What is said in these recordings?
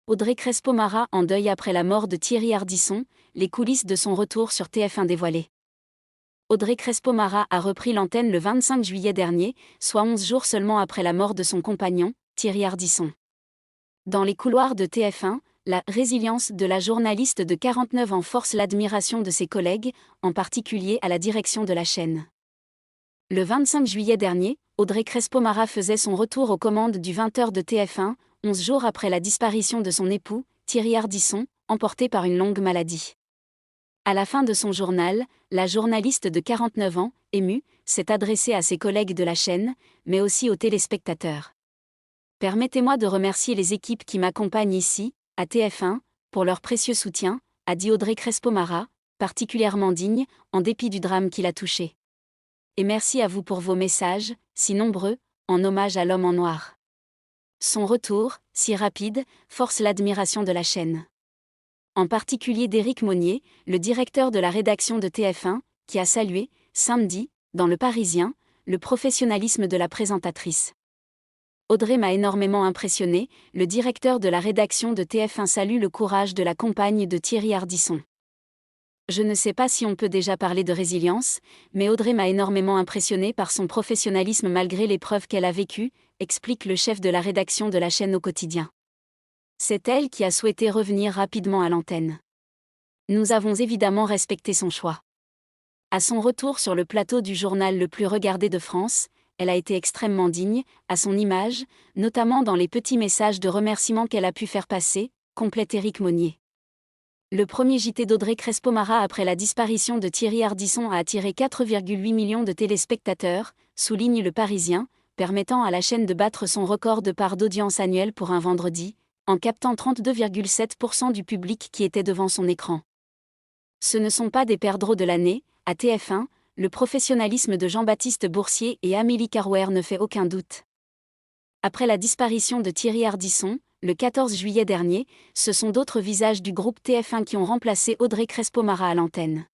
Audrey Crespo-Mara en deuil après la mort de Thierry Ardisson, les coulisses de son retour sur TF1 dévoilées. Audrey Crespo-Mara a repris l'antenne le 25 juillet dernier, soit 11 jours seulement après la mort de son compagnon, Thierry Ardisson. Dans les couloirs de TF1, la résilience de la journaliste de 49 ans force l'admiration de ses collègues, en particulier à la direction de la chaîne. Le 25 juillet dernier, Audrey Crespo-Mara faisait son retour aux commandes du 20h de TF1, 11 jours après la disparition de son époux, Thierry Ardisson, emporté par une longue maladie. À la fin de son journal, la journaliste de 49 ans, émue, s'est adressée à ses collègues de la chaîne, mais aussi aux téléspectateurs. « Permettez-moi de remercier les équipes qui m'accompagnent ici, à TF1, pour leur précieux soutien », a dit Audrey Crespo-Mara, particulièrement digne, en dépit du drame qui l'a touchée. Et merci à vous pour vos messages, si nombreux, en hommage à l'homme en noir. Son retour, si rapide, force l'admiration de la chaîne. En particulier d'Éric Monnier, le directeur de la rédaction de TF1, qui a salué, samedi, dans Le Parisien, le professionnalisme de la présentatrice. Audrey m'a énormément impressionné, le directeur de la rédaction de TF1 salue le courage de la compagne de Thierry Ardisson. Je ne sais pas si on peut déjà parler de résilience, mais Audrey m'a énormément impressionné par son professionnalisme malgré l'épreuve qu'elle a vécue, explique le chef de la rédaction de la chaîne au quotidien. C'est elle qui a souhaité revenir rapidement à l'antenne. Nous avons évidemment respecté son choix. À son retour sur le plateau du journal le plus regardé de France, elle a été extrêmement digne, à son image, notamment dans les petits messages de remerciement qu'elle a pu faire passer, complète Éric Monnier. Le premier JT d'Audrey Crespo-Mara après la disparition de Thierry Ardisson a attiré 4,8 millions de téléspectateurs, souligne Le Parisien, permettant à la chaîne de battre son record de part d'audience annuelle pour un vendredi, en captant 32,7% du public qui était devant son écran. Ce ne sont pas des perdreaux de l'année, à TF1, le professionnalisme de Jean-Baptiste Boursier et Amélie Carrouer ne fait aucun doute. Après la disparition de Thierry Ardisson, le 14 juillet dernier, ce sont d'autres visages du groupe TF1 qui ont remplacé Audrey Crespo-Mara à l'antenne.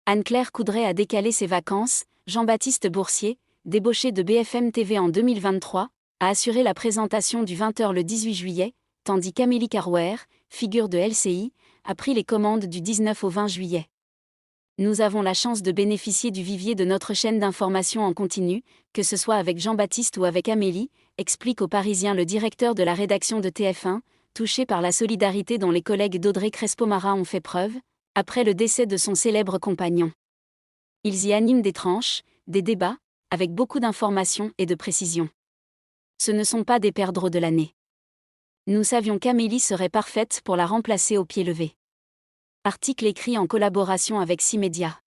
Anne-Claire Coudray a décalé ses vacances, Jean-Baptiste Boursier, débauché de BFM TV en 2023, a assuré la présentation du 20h le 18 juillet, tandis qu'Amélie Carrouer, figure de LCI, a pris les commandes du 19 au 20 juillet. Nous avons la chance de bénéficier du vivier de notre chaîne d'information en continu, que ce soit avec Jean-Baptiste ou avec Amélie, explique au Parisien le directeur de la rédaction de TF1, touché par la solidarité dont les collègues d'Audrey Crespo-Mara ont fait preuve, après le décès de son célèbre compagnon. Ils y animent des tranches, des débats, avec beaucoup d'informations et de précisions. Ce ne sont pas des perdreaux de l'année. Nous savions qu'Amélie serait parfaite pour la remplacer au pied levé. Article écrit en collaboration avec 6 médias.